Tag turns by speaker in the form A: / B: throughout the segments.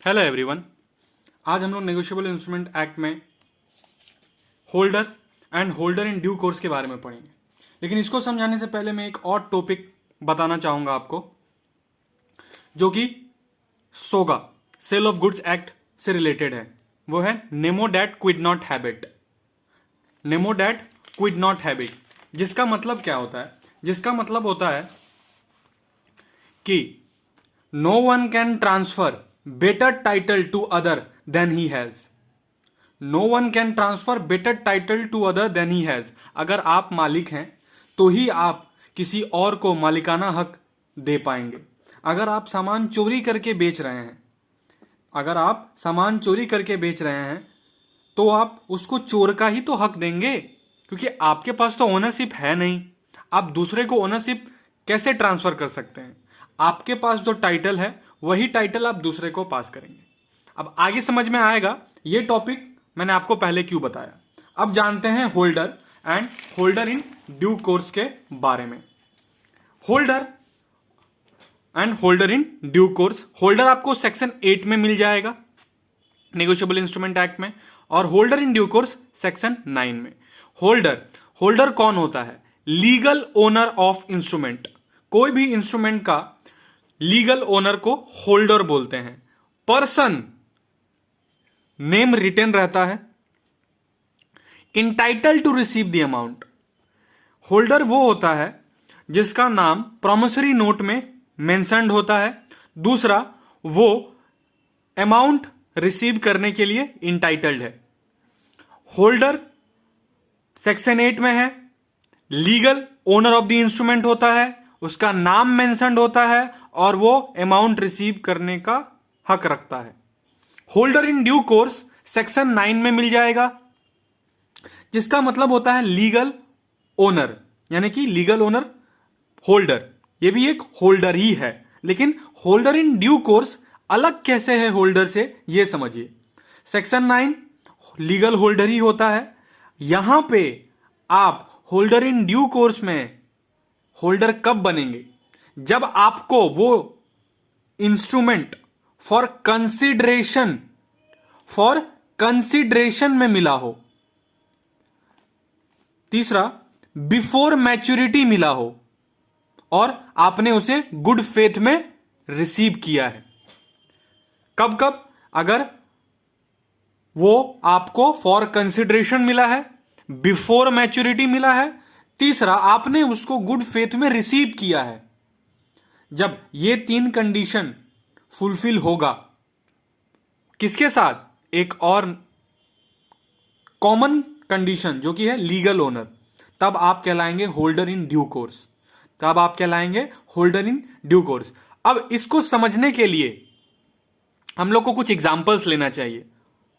A: Hello everyone. आज हम लोग नेगोशिएबल इंस्ट्रूमेंट एक्ट में holder and holder in due course के बारे में पढ़ेंगे, लेकिन इसको समझाने से पहले मैं एक और टॉपिक बताना चाहूंगा आपको, जो कि सोगा सेल ऑफ गुड्स एक्ट से रिलेटेड है। वो है नेमो डैट क्विड नॉट हैबिट। नेमो डैट क्विड नॉट हैबिट, जिसका मतलब क्या होता है? जिसका मतलब होता है कि no one can transfer better title to other than he has. No one can transfer better title to other than he has. अगर आप मालिक हैं तो ही आप किसी और को मालिकाना हक दे पाएंगे। अगर आप सामान चोरी करके बेच रहे हैं, तो आप उसको चोर का ही तो हक देंगे, क्योंकि आपके पास तो ओनरशिप है नहीं। आप दूसरे को ओनरशिप कैसे ट्रांसफर कर सकते हैं? आपके पास जो टाइटल है वही टाइटल आप दूसरे को पास करेंगे। अब आगे समझ में आएगा ये टॉपिक मैंने आपको पहले क्यों बताया। अब जानते हैं holder and holder in due course के बारे में। Holder and holder in due course. Holder आपको सेक्शन 8 में मिल जाएगा नेगोशिएबल इंस्ट्रूमेंट एक्ट में, और holder in due course section 9 में। होल्डर कौन होता है? Legal owner of instrument. कोई भी इंस्ट्रूमेंट का लीगल ओनर को होल्डर बोलते हैं। पर्सन नेम रिटेन रहता है। Entitled to receive the amount. Holder वो होता है जिसका नाम प्रॉमिसरी नोट में मेंशन्ड होता है। दूसरा, वो अमाउंट रिसीव करने के लिए इंटाइटल्ड है। होल्डर सेक्शन 8 में है, legal owner of the instrument होता है, उसका नाम मेंशन्ड होता है और वो अमाउंट रिसीव करने का हक रखता है। Holder in due course section 9 में मिल जाएगा, जिसका मतलब होता है लीगल ओनर, यानी कि लीगल ओनर होल्डर। ये भी एक होल्डर ही है, लेकिन होल्डर इन ड्यू कोर्स अलग कैसे है होल्डर से, ये समझिए। सेक्शन 9 लीगल होल्डर ही होता है। यहां पे आप होल्डर इन ड्यू कोर्स में होल्डर कब बनेंगे? जब आपको वो इंस्ट्रूमेंट फॉर कंसिडरेशन में मिला हो। तीसरा, बिफोर मैच्योरिटी मिला हो और आपने उसे गुड फेथ में रिसीव किया है। कब कब? अगर वो आपको फॉर कंसिडरेशन मिला है, बिफोर मैच्योरिटी मिला है, तीसरा आपने उसको गुड फेथ में रिसीव किया है। जब ये 3 कंडीशन फुलफिल होगा, किसके साथ? एक और कॉमन कंडीशन जो कि है लीगल ओनर, तब आप कहलाएंगे होल्डर इन ड्यू कोर्स। अब इसको समझने के लिए हम लोग को कुछ एग्जांपल्स लेना चाहिए,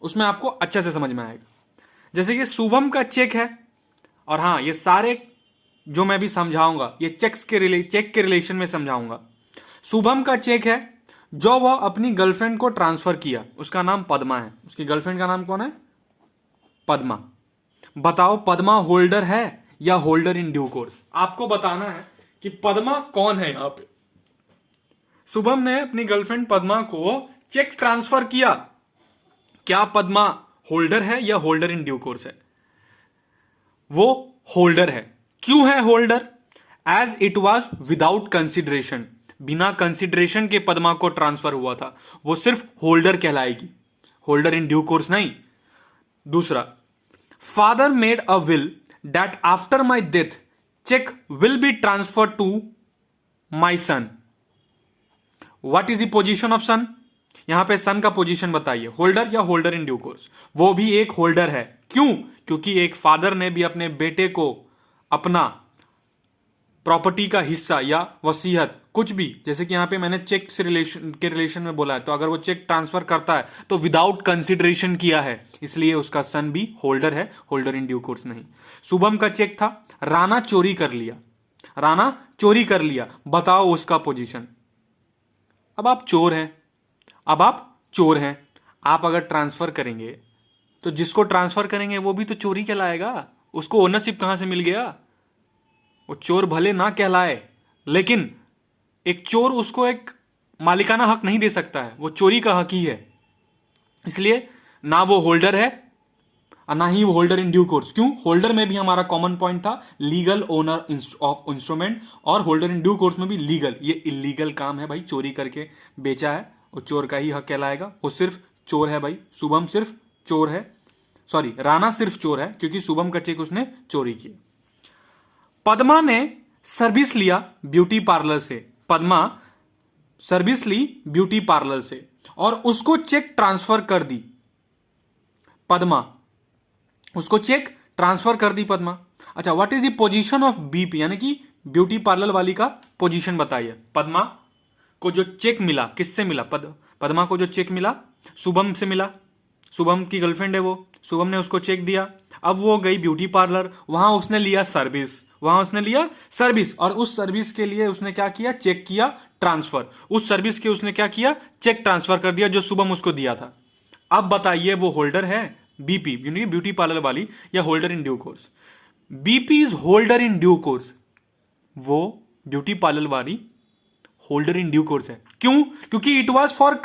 A: उसमें आपको अच्छे से समझ में आएगा। जैसे कि शुभम का चेक है, और हां, ये सारे जो मैं भी समझाऊंगा ये चेक के रिलेशन में समझाऊंगा। शुभम का चेक है जो वह अपनी गर्लफ्रेंड को ट्रांसफर किया। उसका नाम पद्मा है। उसकी गर्लफ्रेंड का नाम कौन है? पद्मा। बताओ, पद्मा होल्डर है या होल्डर इन ड्यू कोर्स? आपको बताना है कि पद्मा कौन है। यहां पे शुभम ने अपनी गर्लफ्रेंड पद्मा को चेक ट्रांसफर किया। क्या पद्मा होल्डर है या होल्डर इन ड्यू कोर्स है? वो होल्डर है। क्यों है holder? As it was without consideration. बिना कंसिडरेशन के पद्मा को ट्रांसफर हुआ था, वो सिर्फ होल्डर कहलाएगी, होल्डर इन ड्यू कोर्स नहीं। दूसरा, father made a will that after my death check will be transfer to my son. What is the position of son? यहां पे सन का पोजीशन बताइए, होल्डर या होल्डर इन ड्यू कोर्स? वो भी एक होल्डर है। क्यों? क्योंकि एक फादर ने भी अपने बेटे को अपना प्रॉपर्टी का हिस्सा या वसीयत, कुछ भी, जैसे कि यहां पे मैंने चेक से रिलेशन में बोला है, तो अगर वो चेक ट्रांसफर करता है तो विदाउट कंसिडरेशन किया है, इसलिए उसका सन भी होल्डर है, होल्डर इन ड्यू कोर्स नहीं। शुभम का चेक था, राणा चोरी कर लिया। बताओ उसका पोजीशन। अब आप चोर हैं। आप अगर ट्रांसफर करेंगे तो जिसको ट्रांसफर करेंगे वो भी तो चोरी कहलाएगा। उसको ओनरशिप कहां से मिल गया? वो चोर भले ना कहलाए, लेकिन एक चोर उसको एक मालिकाना हक नहीं दे सकता है, वो चोरी का हक ही है। इसलिए ना वो होल्डर है और ना ही वो होल्डर इन ड्यू कोर्स। क्यों? होल्डर में भी हमारा कॉमन पॉइंट था लीगल ओनर ऑफ इंस्ट्रूमेंट, और होल्डर इन ड्यू कोर्स में भी लीगल। ये इलीगल काम है भाई, चोरी करके बेचा है, वो चोर का ही हक कहलाएगा। वो सिर्फ चोर है भाई, शुभम सिर्फ चोर है, सॉरी राणा सिर्फ चोर है क्योंकि शुभम का चेक उसने चोरी किया। पद्मा ने सर्विस लिया ब्यूटी पार्लर से, पद्मा सर्विस ली ब्यूटी पार्लर से और उसको चेक ट्रांसफर कर दी पद्मा, उसको चेक ट्रांसफर कर दी पद्मा। अच्छा, what is the position of BP, यानी कि ब्यूटी पार्लर वाली का पोजीशन बताइए। पद्मा को जो चेक मिला, किससे मिला? पद्मा को जो चेक मिला शुभम से मिला, शुभम की गर्लफ्रेंड है वो, शुभम ने उसको चेक दिया। अब वो गई ब्यूटी पार्लर, वहां उसने लिया सर्विस, और उस सर्विस के लिए उसने क्या किया? चेक किया ट्रांसफर। उस सर्विस के उसने क्या किया? चेक ट्रांसफर कर दिया जो शुभम उसको दिया था। अब बताइए वो होल्डर है बीपी, ब्यूटी पार्लर वाली, या holder in due course? BP is holder in due course, वो ब्यूटी पार्लर वाली होल्डर इन ड्यू कोर्स है। क्यों? क्योंकि इट वॉज फॉर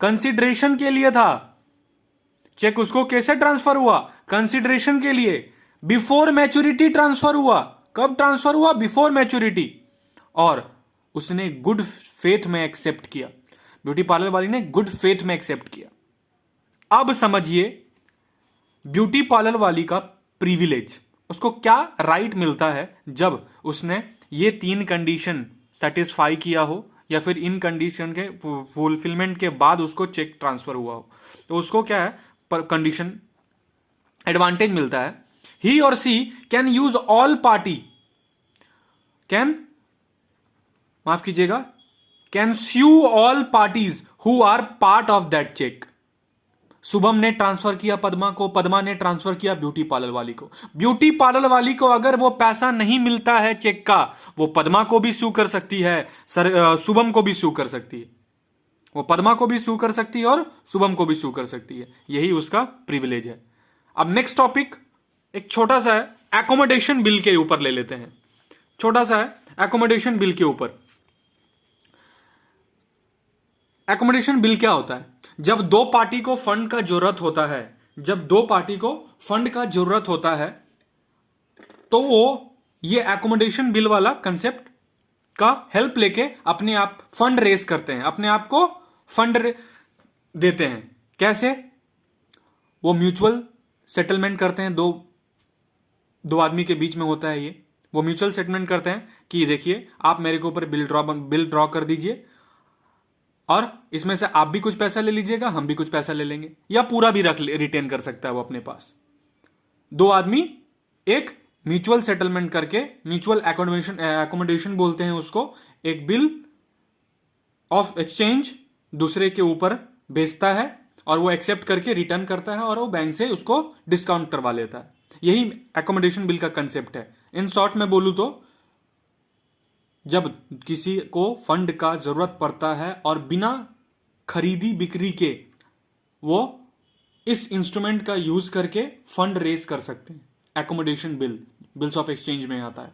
A: कंसिडरेशन के लिए था। चेक उसको कैसे ट्रांसफर हुआ? कंसिडरेशन के लिए, बिफोर मैच्योरिटी ट्रांसफर हुआ। कब ट्रांसफर हुआ? Before maturity. और उसने गुड फेथ में एक्सेप्ट किया, ब्यूटी पार्लर वाली ने गुड फेथ में एक्सेप्ट किया। अब समझिए ब्यूटी पार्लर वाली का प्रिविलेज, उसको क्या राइट मिलता है जब उसने ये 3 कंडीशन सेटिस्फाई किया हो, या फिर इन कंडीशन के फुलफिलमेंट के बाद उसको चेक ट्रांसफर हुआ हो। तो उसको क्या है पर कंडीशन एडवांटेज मिलता है। ही और she can use all party, माफ कीजिएगा, can sue all parties who are part of that cheque. Shubham ने ट्रांसफर किया पद्मा को, पद्मा ने ट्रांसफर किया ब्यूटी पार्लर वाली को। ब्यूटी पार्लर वाली को अगर वो पैसा नहीं मिलता है चेक का, वो पद्मा को भी सू कर सकती है, शुभम को भी सू कर सकती है। वो पद्मा को भी सू कर सकती है और शुभम को भी सू कर सकती है। यही उसका प्रिविलेज है। अब नेक्स्ट टॉपिक एक छोटा सा है, एकोमोडेशन बिल के ऊपर ले लेते हैं। छोटा सा है एकोमोडेशन बिल के ऊपर। एकोमोडेशन बिल क्या होता है? जब दो पार्टी को फंड का जरूरत होता है, जब दो पार्टी को फंड का जरूरत होता है, तो वो ये एकोमोडेशन बिल वाला कंसेप्ट का हेल्प लेके अपने आप फंड रेस करते हैं, अपने आप को फंड देते हैं। कैसे? वो म्यूचुअल सेटलमेंट करते हैं, दो आदमी के बीच में होता है ये। वो म्यूचुअल सेटलमेंट करते हैं कि देखिए आप मेरे के ऊपर बिल ड्रॉ कर दीजिए और इसमें से आप भी कुछ पैसा ले लीजिएगा, हम भी कुछ पैसा ले लेंगे, या पूरा भी रिटेन कर सकता है वो अपने पास। दो आदमी एक म्यूचुअल सेटलमेंट करके, म्यूचुअल एकोमोडेशन बोलते हैं उसको, एक बिल ऑफ एक्सचेंज दूसरे के ऊपर भेजता है और वो एक्सेप्ट करके रिटर्न करता है और वो बैंक से उसको डिस्काउंट करवा लेता है। यही एकोमोडेशन बिल का कंसेप्ट है। इन शॉर्ट में बोलूं तो जब किसी को फंड का जरूरत पड़ता है और बिना खरीदी बिक्री के वो इस इंस्ट्रूमेंट का यूज करके फंड रेज कर सकते हैं, एकोमोडेशन बिल्स ऑफ एक्सचेंज में आता है।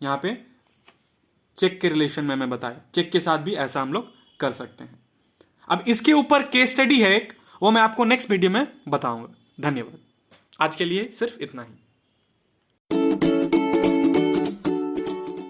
A: यहां पे चेक के रिलेशन में मैं बताया, चेक के साथ भी ऐसा हम लोग कर सकते हैं। अब इसके ऊपर केस स्टडी है एक, वो मैं आपको नेक्स्ट वीडियो में बताऊंगा। धन्यवाद। आज के लिए सिर्फ इतना ही।